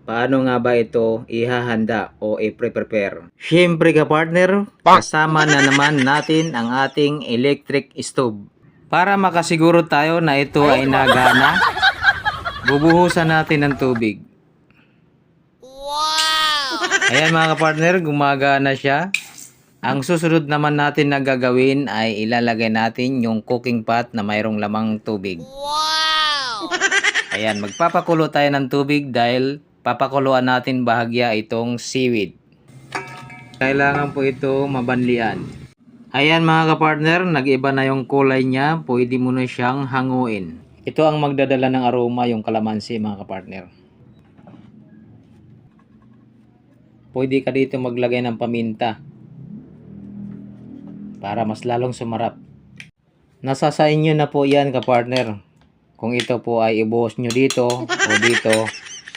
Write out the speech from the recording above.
Paano nga ba ito ihahanda o i-prepare? Siyempre ka-partner, kasama na naman natin ang ating electric stove. Para makasiguro tayo na ito ay nagana, bubuhusan natin ng tubig. Ayan mga ka-partner, gumagana siya. Ang susunod naman natin na gagawin ay ilalagay natin yung cooking pot na mayroong lamang tubig. Ayan, magpapakulo tayo ng tubig dahil papakuluan natin bahagya itong seaweed. Kailangan po ito mabanlian. Ayan mga kapartner, nag-iba na yung kulay niya. Pwede mo na siyang hanguin. Ito ang magdadala ng aroma, yung kalamansi mga kapartner. Pwede ka dito maglagay ng paminta para mas lalong sumarap. Nasa sa inyo na po yan kapartner. Kung ito po ay ibuhos nyo dito o dito